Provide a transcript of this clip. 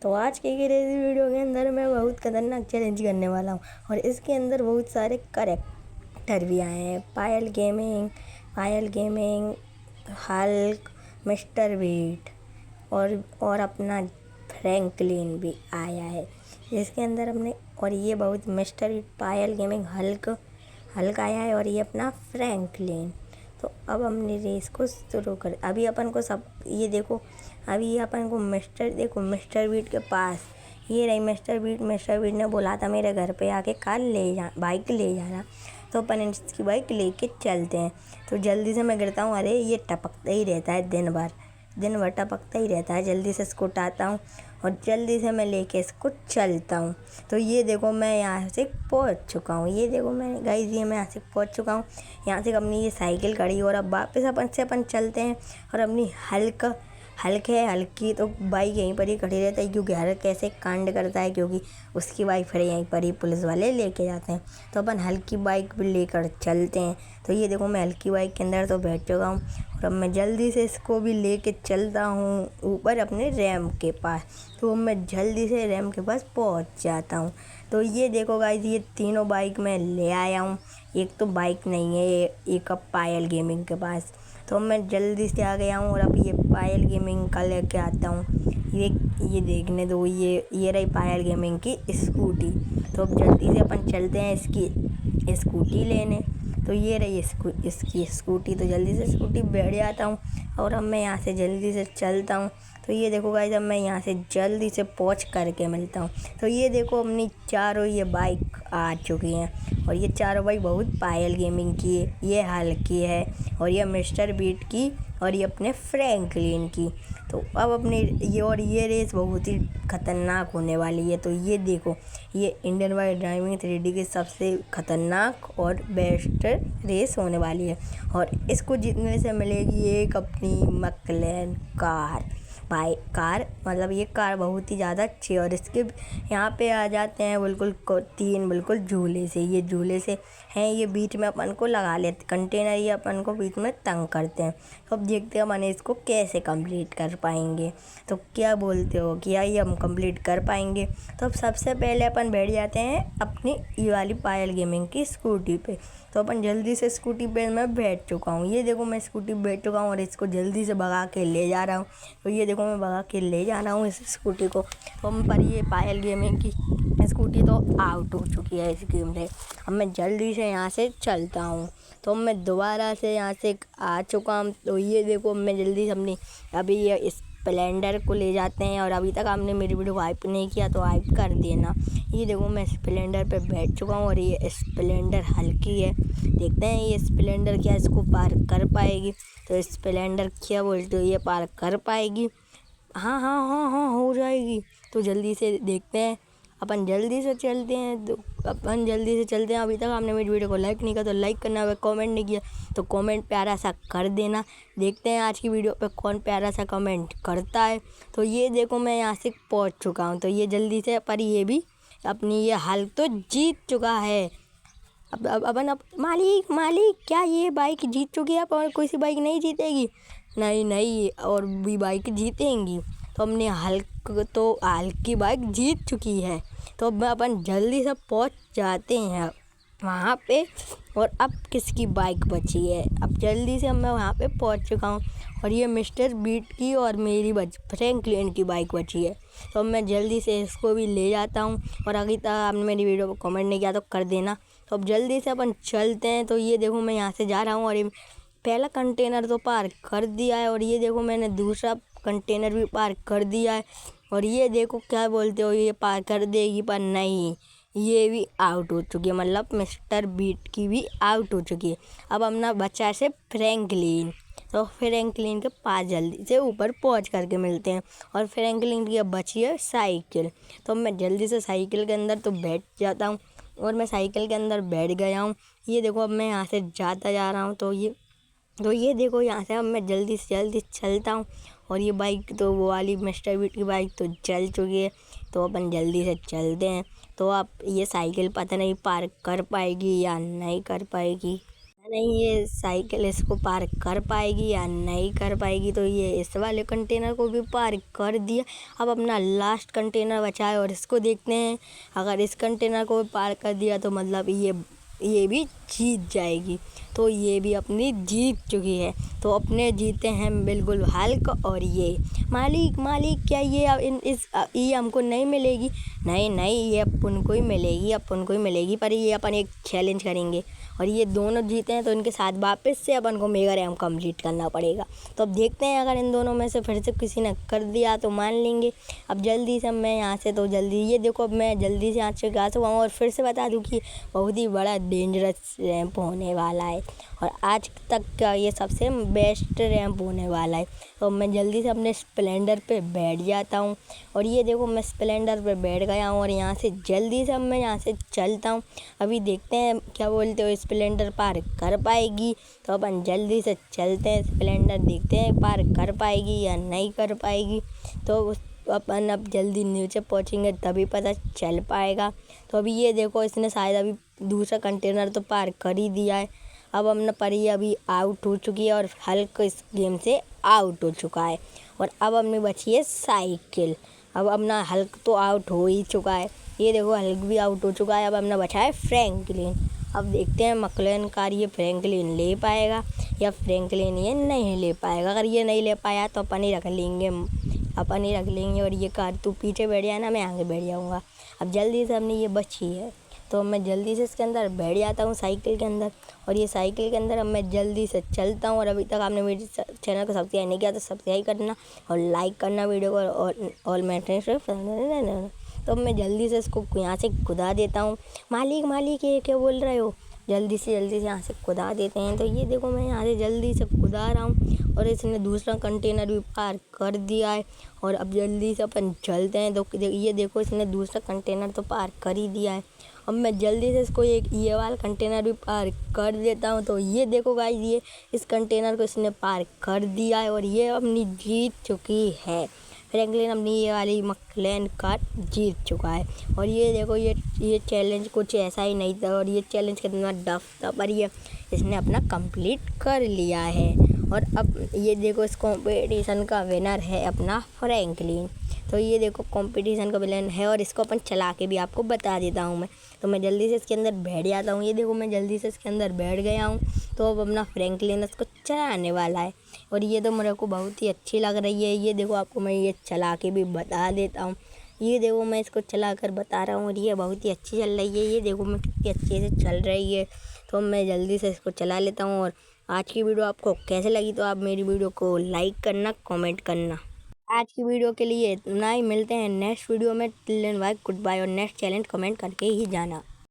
तो आज के क्रेज़ी वीडियो के अंदर मैं बहुत खतरनाक चैलेंज करने वाला हूँ और इसके अंदर बहुत सारे करेक्टर भी आए हैं। पायल गेमिंग, हल्क, मिस्टर बीट और अपना फ्रैंकलिन भी आया है इसके अंदर हमने। और ये बहुत मिस्टर बीट, पायल गेमिंग, हल्क आया है और ये अपना फ्रैंकलिन। तो अब हमने रेस को शुरू कर, अभी अपन को सब ये देखो, अभी अपन को मिस्टर बीट के पास ये रही मिस्टर बीट ने बोला था मेरे घर पे आके बाइक ले जाना। तो अपन इसकी बाइक लेके चलते हैं। तो जल्दी से मैं गिरता हूँ, अरे ये टपकता ही रहता है दिन भर टपकता ही रहता है। जल्दी से इसको उठाता हूँ और जल्दी से मैं लेके इसको चलता हूँ। तो ये देखो मैं यहाँ से पहुँच चुका हूँ। ये देखो मैं गाइस, ये मैं यहाँ से पहुँच चुका हूँ। यहाँ से अपनी ये साइकिल खड़ी और अब वापस अपन चलते हैं। और अपनी हल्क की तो बाइक यहीं पर ही खड़ी रहता है, क्योंकि हल्क कैसे कांड करता है, क्योंकि उसकी बाइक फिर यहीं पर ही पुलिस वाले लेके जाते हैं। तो अपन हल्क की बाइक भी लेकर चलते हैं। तो ये देखो मैं हल्क की बाइक के अंदर तो बैठ चुका हूँ और अब मैं जल्दी से इसको भी लेके चलता हूँ ऊपर अपने रैम के पास। तो मैं जल्दी से रैम के पास पहुँच जाता हूँ। तो ये देखो गाइस, ये तीनों बाइक मैं ले आया हूँ। एक तो बाइक नहीं है, एक अब पायल गेमिंग के पास। तो मैं जल्दी से आ गया हूँ और अब ये पायल गेमिंग का लेके आता हूँ। ये देखने दो, ये रही पायल गेमिंग की स्कूटी। तो अब जल्दी से अपन चलते हैं इसकी स्कूटी लेने। तो ये रही इसकी स्कूटी। तो जल्दी से स्कूटी बैठ जाता हूँ और अब मैं यहाँ से जल्दी से चलता हूँ। तो ये देखो गाइस, अब मैं यहाँ से जल्दी से पहुँच करके मिलता हूँ। तो ये देखो अपनी चारों ये बाइक आ चुकी हैं और ये चारों बाइक बहुत पायल गेमिंग की है, ये हल्क की है और ये मिस्टर बीट की और ये अपने फ्रैंकलिन की। तो अब अपने ये रेस बहुत ही खतरनाक होने वाली है। तो ये देखो, ये इंडियन बाइक ड्राइविंग 3D की सबसे खतरनाक और बेस्ट रेस होने वाली है और इसको जीतने से मिलेगी एक अपनी मैकलेन कार। मतलब ये कार बहुत ही ज़्यादा अच्छी है और इसके यहाँ पे आ जाते हैं बिल्कुल झूले से। ये झूले से हैं, ये बीच में अपन को लगा लेते कंटेनर, ये अपन को बीच में तंग करते हैं। तो अब देखते हैं अपन इसको कैसे कंप्लीट कर पाएंगे। तो क्या बोलते हो, क्या ये हम कंप्लीट कर पाएंगे? तो अब सबसे पहले अपन बैठ जाते हैं अपनी ये वाली पायल गेमिंग की स्कूटी पे। तो अपन जल्दी से स्कूटी पे मैं बैठ चुका हूँ। ये देखो मैं स्कूटी बैठ चुका हूँ और इसको जल्दी से भगा के ले जा रहा हूँ। तो ये देखो मैं भगा के ले जा रहा हूँ इस स्कूटी को। तो पर ये पायल गेमिंग की स्कूटी तो आउट हो चुकी है इस गेम से। अब मैं जल्दी से यहाँ से चलता हूँ। तो मैं दोबारा से यहाँ से आ चुका हूँ। तो ये देखो मैं जल्दी से अपनी अभी ये स्प्लेंडर को ले जाते हैं और अभी तक आपने मेरी वीडियो को हाइप नहीं किया तो हाइप कर देना। ये देखो मैं स्प्लेंडर पे बैठ चुका हूँ और ये स्प्लेंडर हल्की है। देखते हैं ये स्प्लेंडर क्या इसको पार कर पाएगी। तो स्प्लेंडर क्या बोलते हो, ये पार कर पाएगी? हाँ हो जाएगी। तो जल्दी से देखते हैं, अपन जल्दी से चलते हैं। अभी तक आपने मेरी वीडियो को लाइक नहीं किया तो लाइक करना, अगर कमेंट नहीं किया तो कमेंट प्यारा सा कर देना। देखते हैं आज की वीडियो पे कौन प्यारा सा कमेंट करता है। तो ये देखो मैं यहाँ से पहुँच चुका हूँ। तो ये जल्दी से, पर ये भी अपनी ये हल्क तो जीत चुका है। अब मालिक क्या ये बाइक जीत चुकी है? और कोई सी बाइक नहीं जीतेगी? नहीं, और भी बाइक जीतेंगी। तो हमने हल्क की बाइक जीत चुकी है। तो अब अपन जल्दी से पहुंच जाते हैं वहाँ पे। और अब किसकी बाइक बची है? अब जल्दी से मैं वहाँ पे पहुँच चुका हूँ और ये मिस्टर बीट की और मेरी फ्रैंकलिन की बाइक बची है। तो मैं जल्दी से इसको भी ले जाता हूँ और अभी तक आपने मेरी वीडियो को कमेंट नहीं किया तो कर देना। तो अब जल्दी से अपन चलते हैं। तो ये देखो मैं यहाँ से जा रहा हूँ और ये पहला कंटेनर तो पार कर दिया है और ये देखो मैंने दूसरा कंटेनर भी पार कर दिया है। और ये देखो क्या बोलते हो, ये पार कर देगी, पर नहीं, ये भी आउट हो चुकी है। मतलब मिस्टर बीट की भी आउट हो चुकी है। अब अपना बच्चा से फ्रैंकलिन। तो फ्रैंकलिन के पास जल्दी से ऊपर पहुंच करके मिलते हैं। और फ्रैंकलिन की अब बची है साइकिल। तो मैं जल्दी से साइकिल के अंदर तो बैठ जाता हूँ और मैं साइकिल के अंदर बैठ गया हूँ। ये देखो अब मैं यहाँ से जाता जा रहा हूँ। तो ये देखो यहाँ से अब मैं जल्दी से जल्दी चलता हूँ और ये बाइक तो वो वाली मिस्टर बीट की बाइक तो चल चुकी है। तो अपन जल्दी से चलते हैं। तो आप ये साइकिल पता नहीं पार कर पाएगी या नहीं कर पाएगी। नहीं ये साइकिल इसको पार कर पाएगी या नहीं कर पाएगी। तो ये इस वाले कंटेनर को भी पार कर दिया। अब अपना लास्ट कंटेनर बचा है और इसको देखते हैं। अगर इस कंटेनर को भी पार कर दिया तो मतलब ये भी जीत जाएगी। तो ये भी अपनी जीत चुकी है। तो अपने जीते हैं बिल्कुल हल्क। और ये मालिक क्या ये हमको नहीं मिलेगी? नहीं ये अपन को ही मिलेगी पर ये अपन एक चैलेंज करेंगे और ये दोनों जीते हैं तो इनके साथ वापस से अपन को मेगा रैम कंप्लीट करना पड़ेगा। तो अब देखते हैं अगर इन दोनों में से फिर से किसी ने कर दिया तो मान लेंगे। अब जल्दी से मैं यहाँ से तो जल्दी ये देखो, अब मैं जल्दी से यहाँ से गा सकूँ। और फिर से बता दूँ कि बहुत ही बड़ा डेंजरस रैंप होने वाला है और आज तक का ये सबसे बेस्ट रैंप होने वाला है। तो मैं जल्दी से अपने स्प्लेंडर पे बैठ जाता हूँ और ये देखो मैं स्प्लेंडर पे बैठ गया हूँ और यहाँ से जल्दी से अब मैं यहाँ से चलता हूँ। अभी देखते हैं क्या बोलते हो, स्प्लेंडर पार कर पाएगी? तो अपन जल्दी से चलते हैं, स्प्लेंडर देखते हैं पार कर पाएगी या नहीं कर पाएगी। तो अपन अब जल्दी नीचे पहुँचेंगे तभी पता चल पाएगा। तो अभी ये देखो इसने शायद अभी दूसरा कंटेनर तो पार कर ही दिया है। अब अपना परी अभी आउट हो चुकी है और हल्क इस गेम से आउट हो चुका है और अब अपनी बची है साइकिल। अब अपना हल्क तो आउट हो ही चुका है, ये देखो हल्क भी आउट हो चुका है। अब अपना बचा है फ्रैंकलिन। अब देखते हैं मकलेन कार ये फ्रैंकलिन ले पाएगा या फ्रैंकलिन ये नहीं ले पाएगा। अगर ये नहीं ले पाया तो अपन ही रख लेंगे और ये कार तू पीछे बैठ जाना, मैं आगे बैठ जाऊँगा। अब जल्दी से अपनी ये बची है तो मैं जल्दी से इसके अंदर बैठ जाता हूँ साइकिल के अंदर और ये साइकिल के अंदर अब मैं जल्दी से चलता हूँ। और अभी तक आपने मेरे चैनल को सब्सक्राइब नहीं किया तो सब्सक्राइब करना और लाइक करना वीडियो को और मैं तो मैं जल्दी से इसको यहाँ से कुदा देता हूँ। मालिक ये क्या बोल रहे हो? जल्दी से यहाँ से कुदा देते हैं। तो ये देखो मैं यहाँ से जल्दी से कुदा रहा हूँ और इसने दूसरा कंटेनर भी पार कर दिया है और अब जल्दी से अपन चलते हैं। तो ये देखो इसने दूसरा कंटेनर तो पार कर ही दिया है। अब मैं जल्दी से इसको एक ये वाला कंटेनर भी पार कर देता हूँ। तो ये देखो गाइस ये इस कंटेनर को इसने पार कर दिया है और ये अपनी जीत चुकी है। फ्रैंकलिन अपनी ये वाली मकलेन कार जीत चुका है। और ये देखो ये चैलेंज कुछ ऐसा ही नहीं था और ये चैलेंज कितना डफ था पर ये इसने अपना कंप्लीट कर लिया है। और अब ये देखो इस कंपटीशन का विनर है अपना फ्रैंकलिन। तो ये देखो कंपटीशन का विनर है और इसको अपन चला के भी आपको बता देता हूँ मैं। तो मैं जल्दी से इसके अंदर बैठ जाता हूँ। ये देखो मैं जल्दी से इसके अंदर बैठ गया हूँ। तो अब अपना फ्रैंकलिन इसको चलाने वाला है और ये तो मेरे को बहुत ही अच्छी लग रही है। ये देखो आपको मैं ये चला के भी बता देता हूँ। ये देखो मैं इसको चला कर बता रहा हूँ और ये बहुत ही अच्छी चल रही है। ये देखो मैं कितनी अच्छे से चल रही है। तो मैं जल्दी से इसको चला लेता हूँ। और आज की वीडियो आपको कैसे लगी तो आप मेरी वीडियो को लाइक करना, कमेंट करना। आज की वीडियो के लिए इतना ही, मिलते हैं नेक्स्ट वीडियो में। Till then bye, good bye और नेक्स्ट चैलेंज कमेंट करके ही जाना।